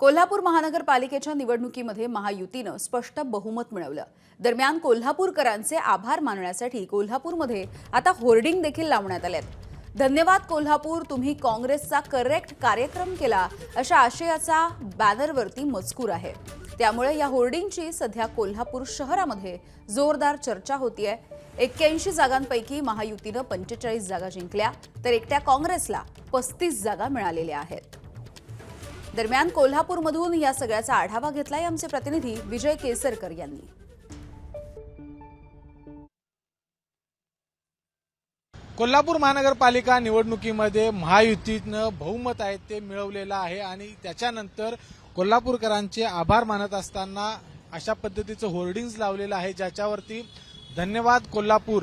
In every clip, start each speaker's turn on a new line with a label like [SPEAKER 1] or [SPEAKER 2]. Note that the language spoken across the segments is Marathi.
[SPEAKER 1] कोल्हापूर महानगरपालिकेच्या निवडणुकीमध्ये महायुतीनं स्पष्ट बहुमत मिळवलं। दरम्यान कोल्हापूरकरांचे आभार मानण्यासाठी कोल्हापूरमध्ये आता होर्डिंग देखील लावण्यात आलेत। धन्यवाद कोल्हापूर, तुम्ही काँग्रेसचा करेक्ट कार्यक्रम केला अशा आशयाचा बॅनरवरती मजकूर आहे। त्यामुळे या होर्डिंगची सध्या कोल्हापूर शहरामध्ये जोरदार चर्चा होतीये। 81 जागांपैकी महायुतीनं 45 जागा जिंकल्या तर एकट्या काँग्रेसला 35 जागा मिळालेल्या आहेत। दरम्यान कोल्हापूरमधून या सगळ्याचा आढावा घेतलाय आमचे प्रतिनिधी विजय केसरकर यांनी।
[SPEAKER 2] कोल्हापूर महानगरपालिका निवडणुकीमध्ये महायुतीनं बहुमत आहे ते मिळवलेलं आहे आणि त्याच्यानंतर कोल्हापूरकरांचे आभार मानत असताना अशा पद्धतीचं होर्डिंग्स लावलेलं आहे ज्याच्यावरती धन्यवाद कोल्हापूर,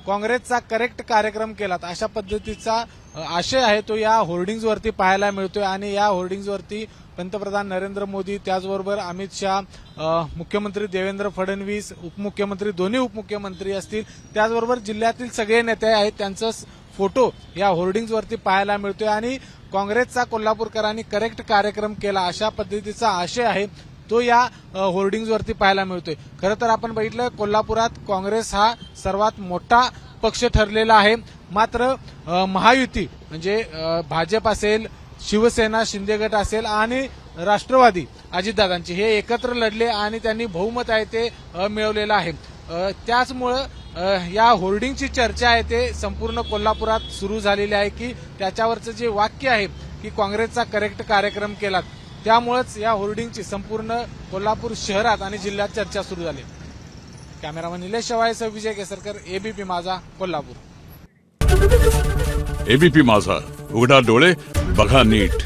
[SPEAKER 2] काँग्रेसचा करेक्ट कार्यक्रम केलात अशा पद्धतीचा आशय आहे तो या होर्डिंग्सवरती पाहायला मिळतोय। आणि या होर्डिंग्सवरती पंतप्रधान नरेंद्र मोदी, त्याचबरोबर अमित शाह, मुख्यमंत्री देवेंद्र फडणवीस, उपमुख्यमंत्री, दोन्ही उपमुख्यमंत्री असतील, त्याचबरोबर जिल्ह्यातील सगळे नेते आहेत त्यांचा फोटो या होर्डिंग्सवरती पाहायला मिळतोय। आणि काँग्रेसचा कोल्हापूरकरांनी करेक्ट कार्यक्रम केला अशा पद्धतीचा आशय आहे तो या होर्डिंग्सवरती पाहायला मिळतोय। खरं तर आपण बघितलं कोल्हापुरात काँग्रेस हा सर्वात मोठा पक्ष ठरलेला आहे, मात्र महायुती म्हणजे भाजप असेल, शिवसेना, शिंदे गट असेल आणि राष्ट्रवादी अजितदादांचे हे एकत्र लढले आणि त्यांनी बहुमत आहे ते मिळवलेलं आहे। त्याचमुळं या होर्डिंगची चर्चा आहे ते संपूर्ण कोल्हापुरात सुरू झालेली आहे की त्याच्यावरचं जे वाक्य आहे की काँग्रेसचा करेक्ट कार्यक्रम केला, त्यामुळेच या होर्डिंगची संपूर्ण कोल्हापूर शहरात आणि जिल्ह्यात चर्चा सुरू झाली। कॅमेरामन निलेश शेवाळेसह विजय केसरकर, एबीपी माझा, कोल्हापूर।
[SPEAKER 3] एबीपी माझा, उघडा डोळे बघा नीट।